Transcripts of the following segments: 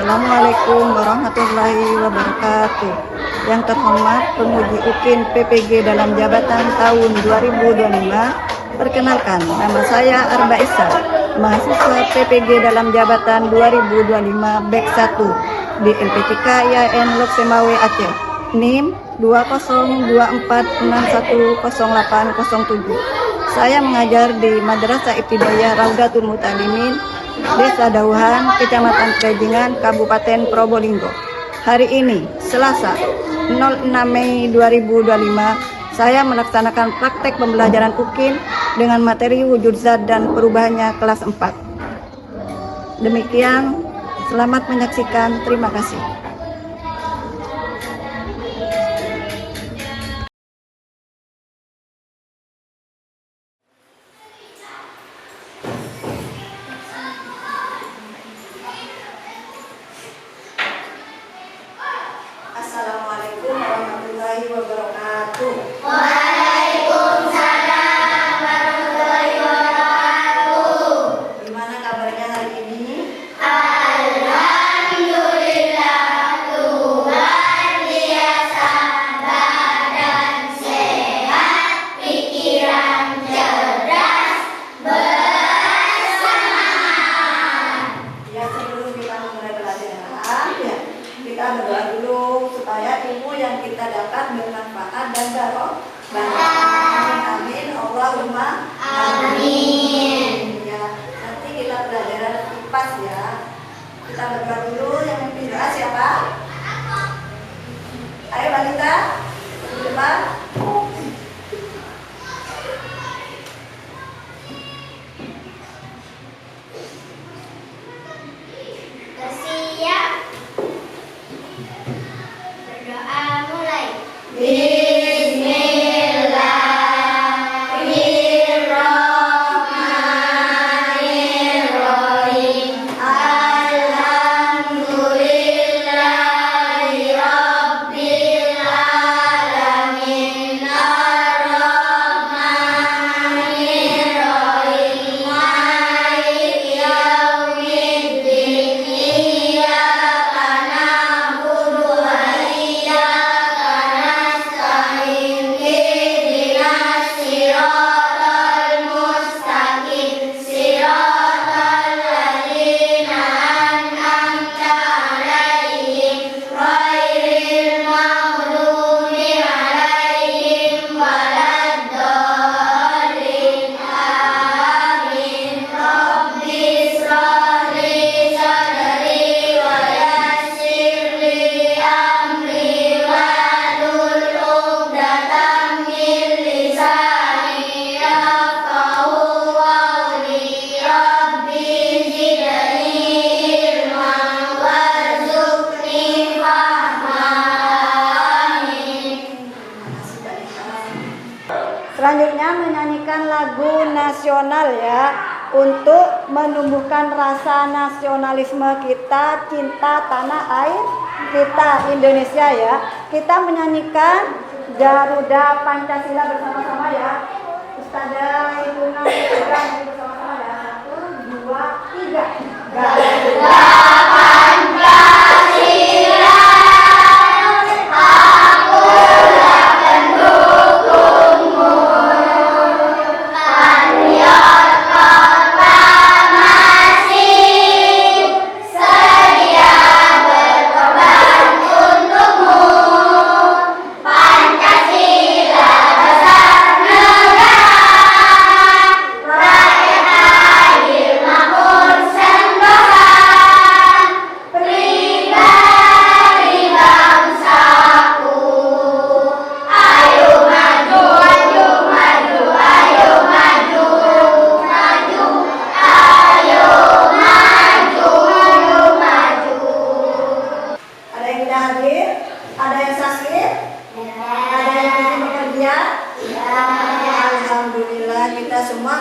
Assalamualaikum warahmatullahi wabarakatuh. Yang terhormat penguji UKIN PPG dalam jabatan tahun 2025. Perkenalkan, nama saya Arba Isa, mahasiswa PPG dalam jabatan 2025 BEK 1 di LPTK IAIN Lok Semawe Aceh. NIM 2024610807. Saya mengajar di Madrasah Ibtidaiyah Raudatul Mutalimin, Desa Dauhan, Kecamatan Krejingan, Kabupaten Probolinggo. Hari ini, Selasa, 06 Mei 2025, saya melaksanakan praktek pembelajaran UKIN dengan materi wujud zat dan perubahannya kelas 4. Demikian, selamat menyaksikan. Terima kasih. Assalamualaikum warahmatullahi wabarakatuh. Waalaikumsalam warahmatullahi wabarakatuh. Gimana kabarnya hari ini? Alhamdulillah, luar biasa, badan sehat, pikiran cerdas, bersemangat. Ya, sebelum kita memulai pelajaran, kita berdoa dulu supaya ilmu yang kita dapat bermanfaat dan barokah. Amin. Allahumma Amin. ya, nanti kita pelajaran IPAS ya. Kita berdoa dulu. Yang memimpin doa siapa? Ayo Balita, di depan. Bersiap. Berdoa mulai. Bismillahirrahmanirrahim. Alhamdulillahi rabbil alamin. Ar-Rahmanirrahim. Maliki yaumiddin. Iyyaka na'budu wa iyyaka nasta'in. Ihdinas siratal mustaqim. Siratal ladzina an'amta 'alaihim ghairil maghdubi 'alaihim waladdallin. Amin. Rabbi ishrah li sadri wa yassir li amri wahlul 'uqdatam min lisani yafqahu qawli. Rabbi zidni ilman warzuqni fahma. Amin. Selanjutnya menyanyikan lagu nasional ya, untuk menumbuhkan rasa nasionalisme kita, cinta tanah air kita Indonesia ya. Kita menyanyikan Garuda Pancasila bersama-sama ya. Ustazah hitungan bersama-sama ya. 1, 2, 3. Garuda Pancasila, akulah pendukungmu. Patriot proklamasi, sedia berkorban untukmu. Pancasila dasar negara, rakyat adil makmur sentosa. Pribadi bangsaku, ayo maju, maju, maju, ayo maju, maju, ayo maju, maju. Ada yang tidak hadir? Ada yang sakit? Ada yang masih bekerja? Alhamdulillah kita semua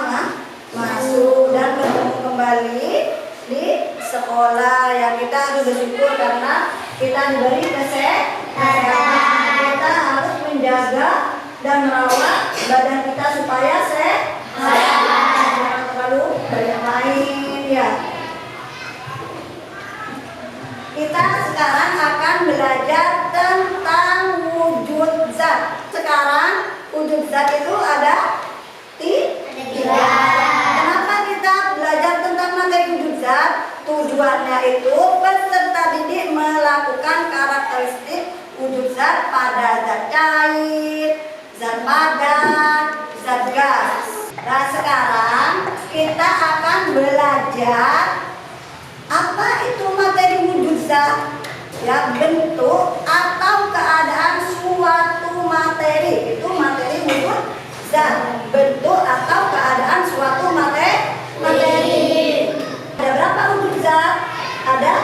masuk dan bertemu kembali di sekolah. Ya, kita harus bersyukur karena kita diberi kesehatan. Kita harus menjaga dan merawat badan kita supaya sehat. Jangan terlalu banyak main ya. sekarang akan belajar tentang wujud zat. Sekarang wujud zat itu ada tiga. Kenapa kita belajar tentang materi wujud zat? Tujuannya itu peserta didik melakukan karakteristik wujud zat pada zat cair, zat padat, zat gas. Nah sekarang kita akan belajar apa itu materi wujud zat. Ya, bentuk atau keadaan suatu materi, itu materi wujud zat. Bentuk atau keadaan suatu materi. Ada berapa wujud zat? Ada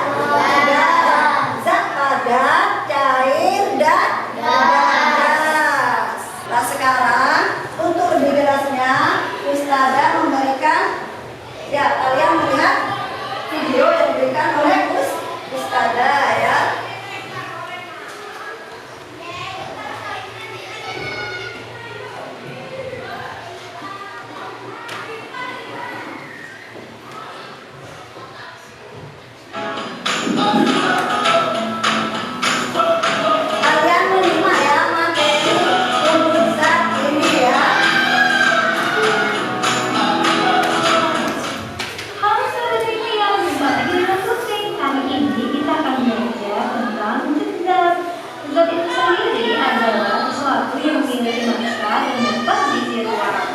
zat padat, cair, dan gas. Nah sekarang untuk lebih jelasnya Ustazah memberikan, ya kalian melihat video yang diberikan oleh Ustazah ya. Kalian menyimak ya materi wujud zat ini ya. Halo sahabat yang jumpa lagi dengan Putri. Kali ini kita akan belajar tentang wujud zat. Zat itu sendiri adalah sesuatu yang memiliki massa dan dapat diisi ruang.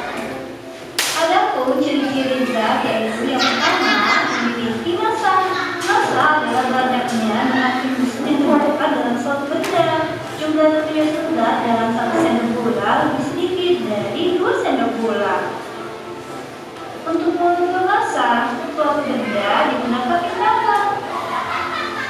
Adapun ciri-ciri zat yaitu yang pertama memiliki massa. Massa adalah banyaknya aktivitas yang terdapat dalam suatu benda. Jumlah terpenyusun zat dalam 1 sendok gula lebih sedikit dari 2 sendok gula. Untuk mengukur massa suatu benda digunakan timbangan.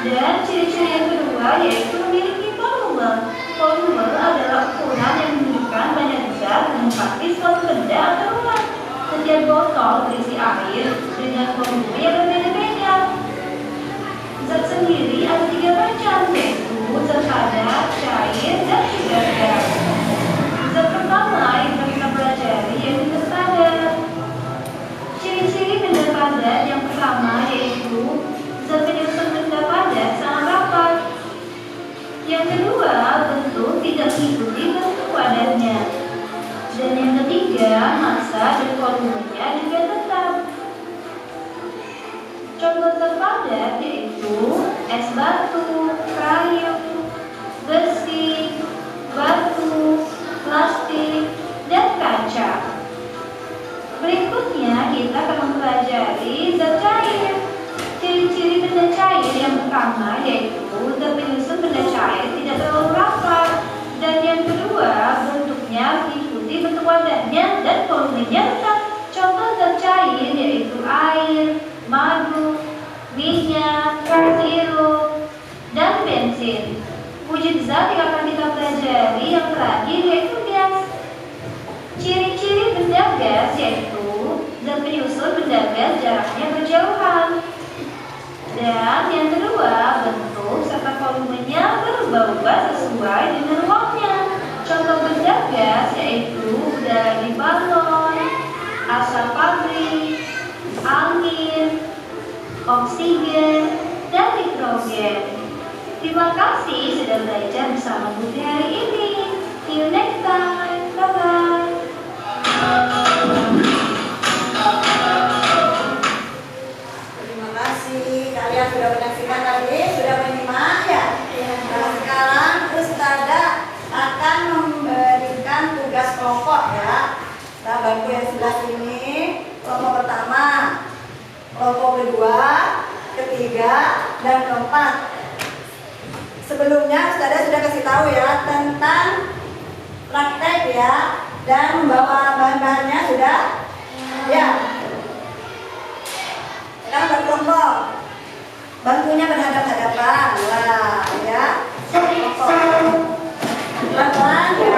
Dan ciri-ciri yang kedua yaitu memiliki volume. Volume adalah ukuran yang menunjukkan banyak zat menempati suatu benda atau ruang. Setiap botol berisi air dengan volume yang berbeda-beda. Zat sendiri ada 3 macam, yaitu zat padat, cair, dan juga gas. Zat pertama yang kita pelajari yaitu zat padat. Ciri-ciri benda padat yang pertama yaitu zat penyusun benda padat sangat rapat. Yang kedua, bentuk tidak mengikuti bentuk padatnya. Dan yang ketiga, massa dan volumenya juga tetap. Contoh zat padat yaitu es batu, kayu, besi, batu, plastik, dan kaca. Berikutnya kita akan mempelajari zat cair. Ciri-ciri benda cair yang pertama yaitu zat penyusun benda cair tidak terlalu rapat. Dan yang kedua, bentuknya mengikuti bentuk wadahnya dan volumenya tetap. Contoh zat cair yaitu air, madu, minyak, sirup, dan bensin. Wujud zat yang akan kita pelajari yang terakhir yaitu gas. Ciri-ciri benda gas yaitu zat penyusun benda gas jaraknya berjauhan. Dan yang kedua, bentuk serta volumenya berubah-ubah sesuai dengan ruangnya. Contoh benda gas yaitu udara di balon, asap pabrik, angin, oksigen, dan nitrogen. Terima kasih sudah belajar bersama Putri hari ini. See you next time. Bye-bye. Terima kasih kalian sudah menyaksikan tadi, sudah menyimak ya. Nah, sekarang Ustazah akan memberikan tugas kelompok ya. Nah, bangku yang sebelah sini, kelompok pertama, kelompok kedua, ketiga, dan keempat. Sebelumnya Ustazah sudah kasih tahu ya tentang praktek ya, dan membawa bahan-bahannya sudah ya. Sekarang berkelompok, bangkunya berhadap-hadapan. Wah, ya. Kelompok. Pelan-pelan ya.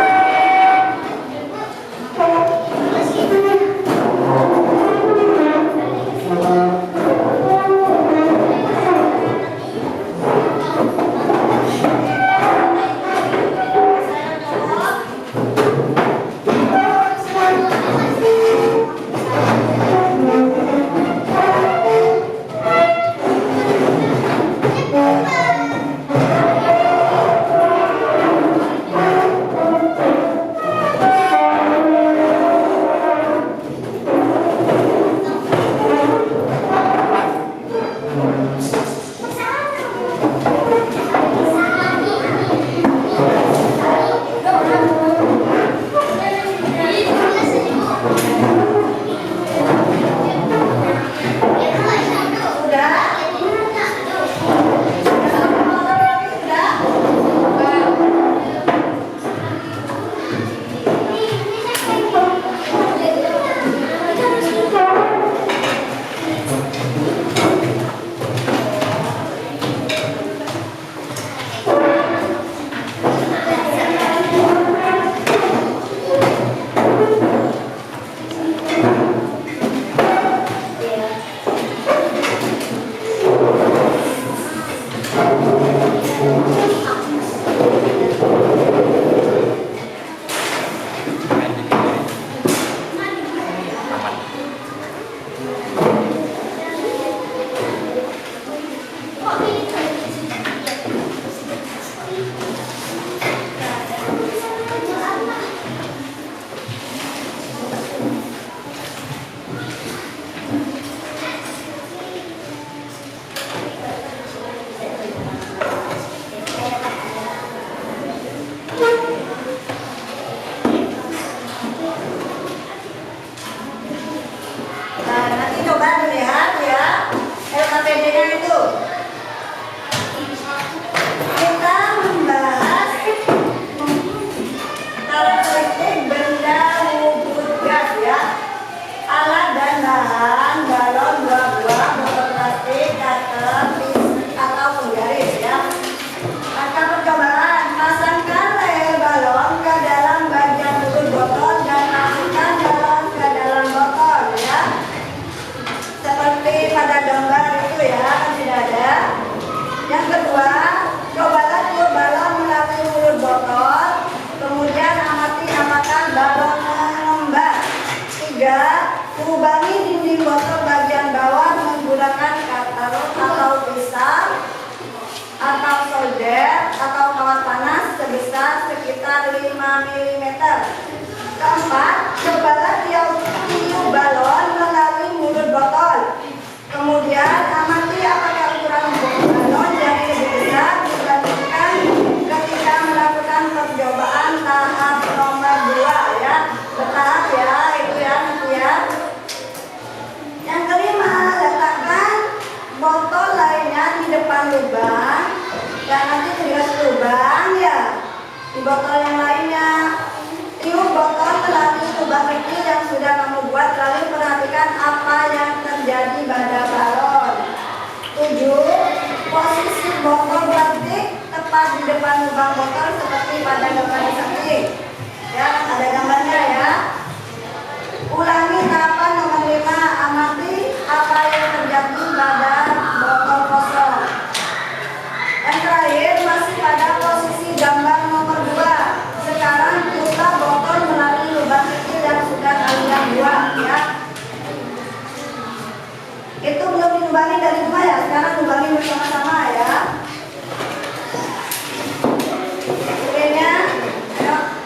Karakteristik benda wujud gas ya. Alat dan bahan balon, buah-buah, botol plastik, cutter, atau penggaris ya. Maka percobaan, pasangkan leher balon ke dalam bagian mulut botol dan masukkan balon ke dalam botol ya. Seperti pada gambar itu ya, kan tidak ada. Yang kedua, cobalah tiup balon melalui mulut botol, kemudian amati apakah balon mengembang. 3. Lubangi dinding botol bagian bawah menggunakan cutter atau pisau atau solder atau kawat panas sebesar sekitar 5 mm. 4. Cobalah tiup balon melalui mulut botol. Kemudian amati apakah ukuran balon jadi lebih besar dibandingkan ketika melakukan percobaan tahap nomor 2 ya. Bertahap ya, itu ya nanti ya. Yang kelima, letakkan botol lainnya di depan lubang dan nanti dikasih lubang ya di botol yang lainnya. Tiup botol melalui lubang kecil yang sudah kamu buat, lalu perhatikan apa yang terjadi pada balon. 7. Posisi botol plastik tepat di depan lubang botol seperti pada gambar di samping. Ya, ada gambarnya ya. Ulangi tahapan nomor 5, amati apa yang terjadi pada botol kosong. Yang terakhir masih pada posisi gambar nomor 2. Sekarang tiuplah botol melalui lubang kecil yang sudah kalian buat ya. Itu belum dilubangi dari rumah ya, sekarang lubangi bersama-sama ya. Oke nya, ayo.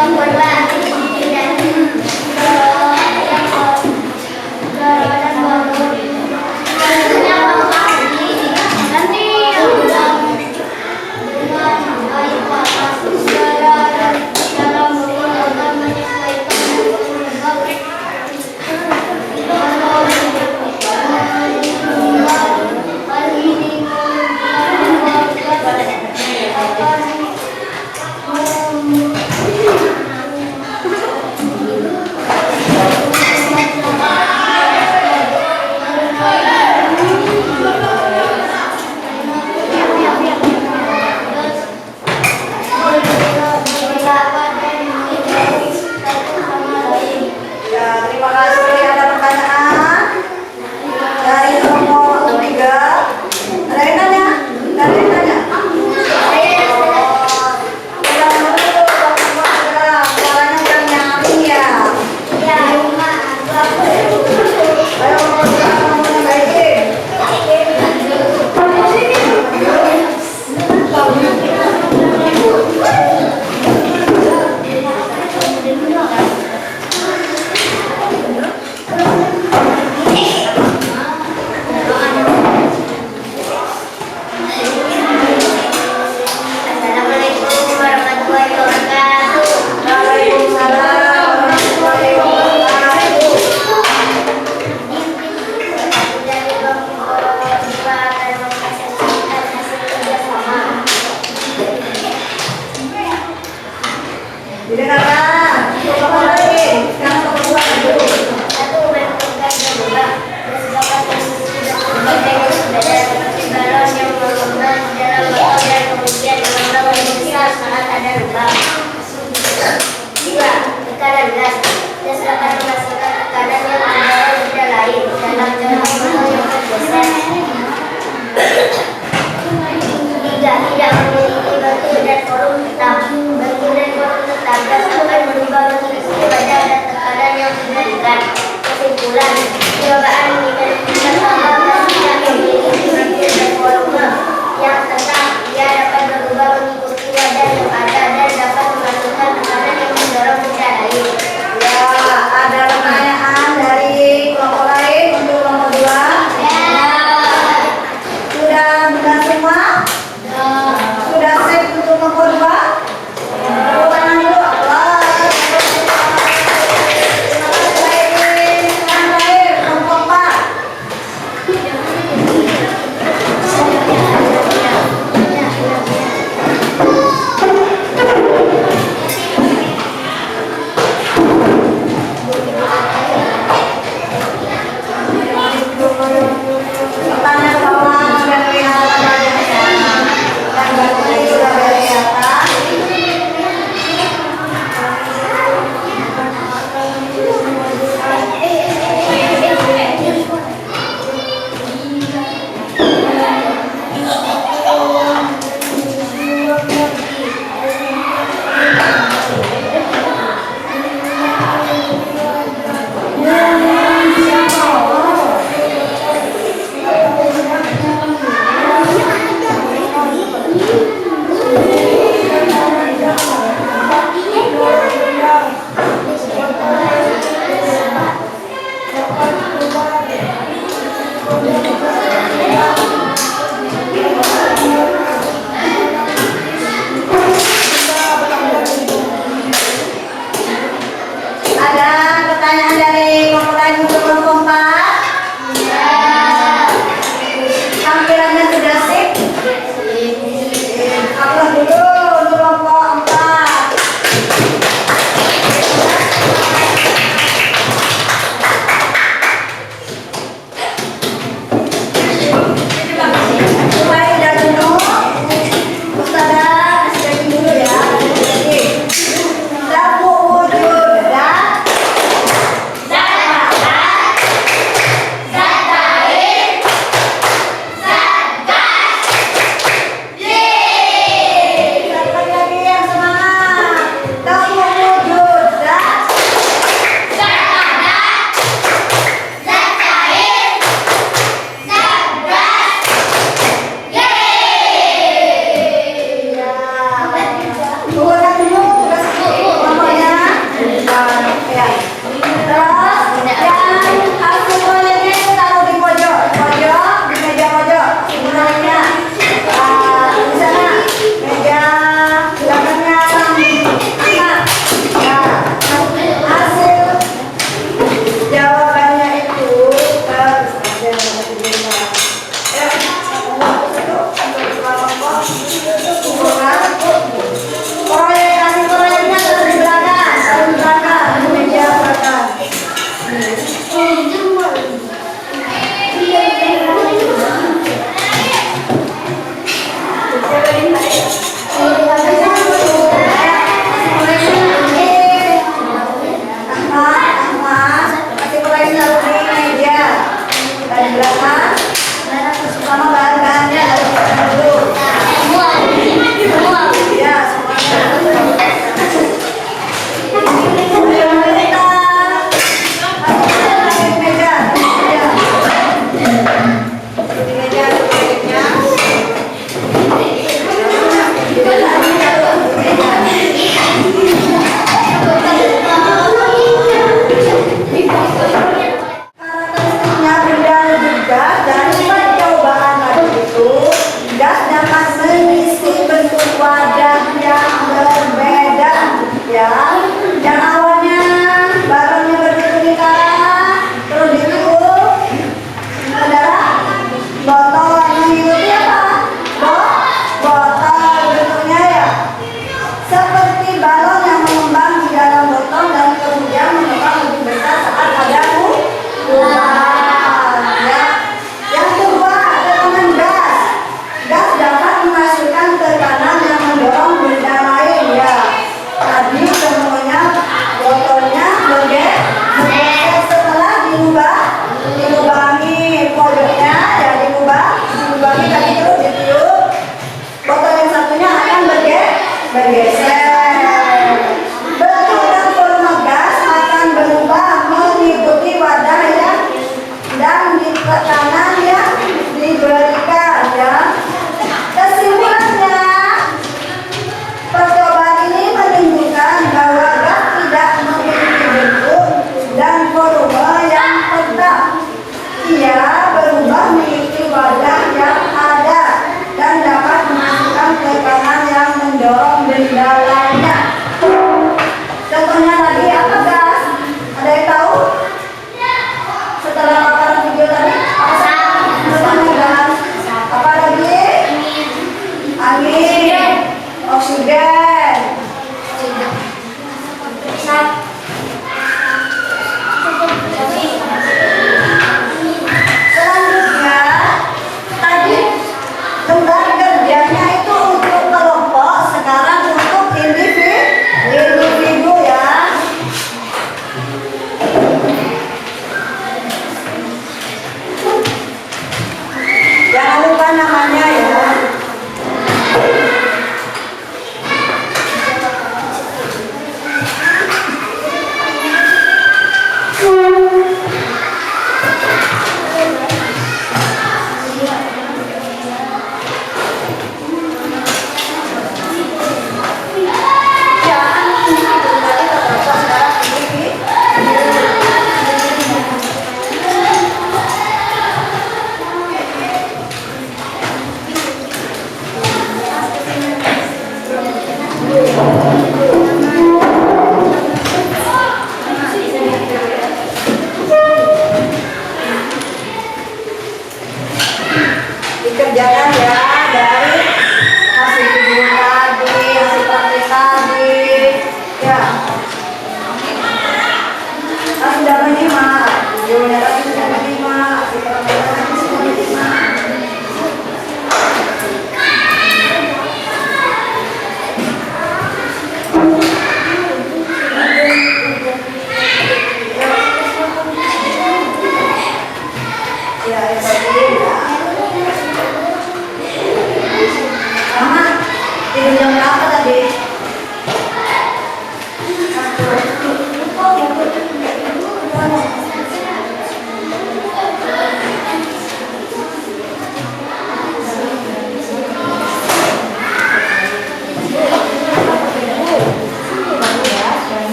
Kelompok 2 tidak Ya, terima kasih. Ada pertanyaan dari nomor 3. Ada yang nanya? Ada yang nanya? Pegang dulu, pegang. Suaranya jangan nyaring ya. Ayo ngomongnya baik. Assalamualaikum warahmatullahi wabarakatuh. Waalaikumsalam warahmatullahi wabarakatuh. Dari kelompok 2 akan mempresentasikan hasil kerjasama. Didengarkan. Coba lagi. Sekarang nomor 2 dulu. Satu, melakukan berubah. Bersepakat dengan sepeda seperti balon yang mengembang di dalam botol dan kemudian mengembang lebih besar saat ada lubang. 2. Tekanan gas. Gas dapat menghasilkan tekanan yang mendorong benda lain dalam jarum botol yang bergeser. 3. Tidak memiliki bentuk dan volume tetap. Bentuk dan volume tetap gas akan berubah mengikuti wadah dan tekanan yang diberikan. Kesimpulan, percobaan menunjukkan bahwa gas tidak memiliki bentuk dan volume yang tetap. Ia dapat berubah mengikuti wadah yang ada dan dapat menghasilkan tekanan yang mendorong benda lain. Ya, ada pertanyaan dari kelompok lain untuk nomor 2.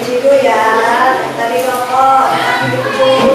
dulu ya. Tadi rokok, nanti dikubur.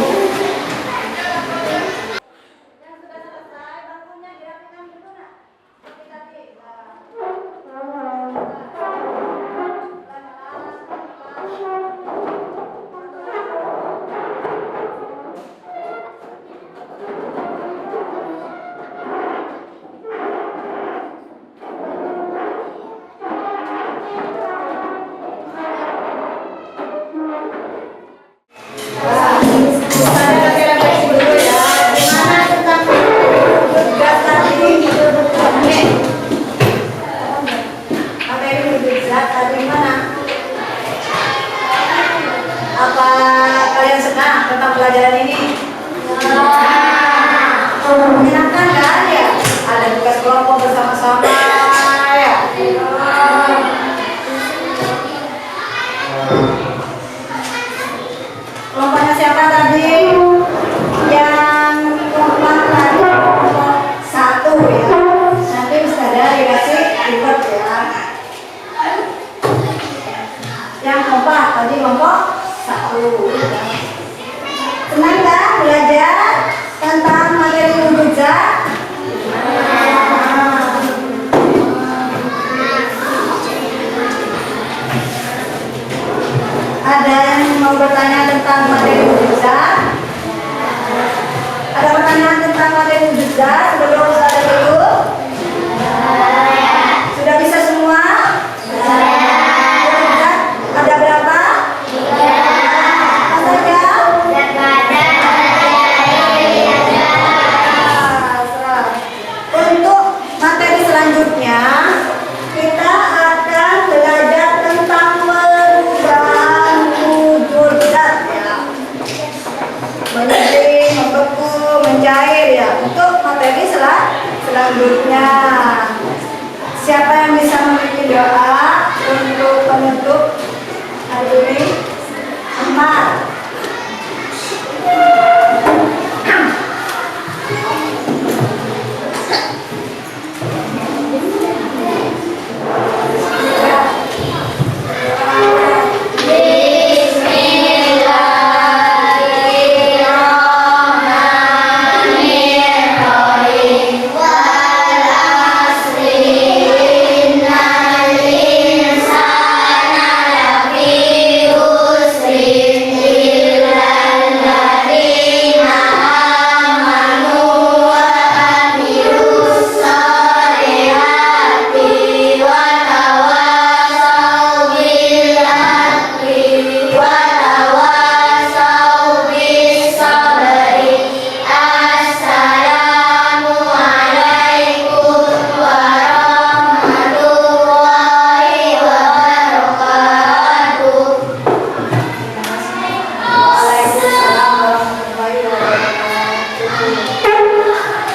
Apa kalian senang tentang pelajaran ini? Menyenangkan kan ya? Ada tugas kelompok bersama-sama ya. Kelompoknya siapa tadi? Yang kelompok tadi kelompok 1 ya. Nanti Ustazah dikasih reward ya. Yang keempat tadi kelompok 1. Senang kan belajar tentang materi mujizat? Ada yang mau bertanya tentang materi mujizat? Ada pertanyaan tentang materi mujizat sebelum Ustazah dulu? Sudah bisa semua? Mujizat ada berapa? Apa saja? Untuk materi selanjutnya kita akan belajar tentang perubahan wujud zat ya. Menjadi, membeku, mencair ya. Untuk materi selanjutnya. Siapa yang bisa memiliki doa untuk penutup hari ini? Ahmad.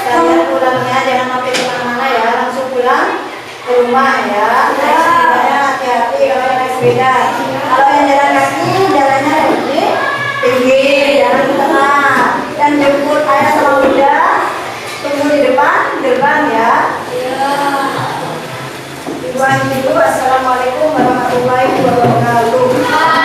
Kalian pulangnya jangan mampir kemana-mana ya, langsung pulang ke rumah ya. Naik sepedanya hati-hati kalau naik sepeda. Kalau yang jalan kaki, jalannya di pinggir, jalan di tengah. Dan jemput ayah sama bunda, tunggu di depan gerbang ya. Ibu Assalamualaikum warahmatullahi wabarakatuh.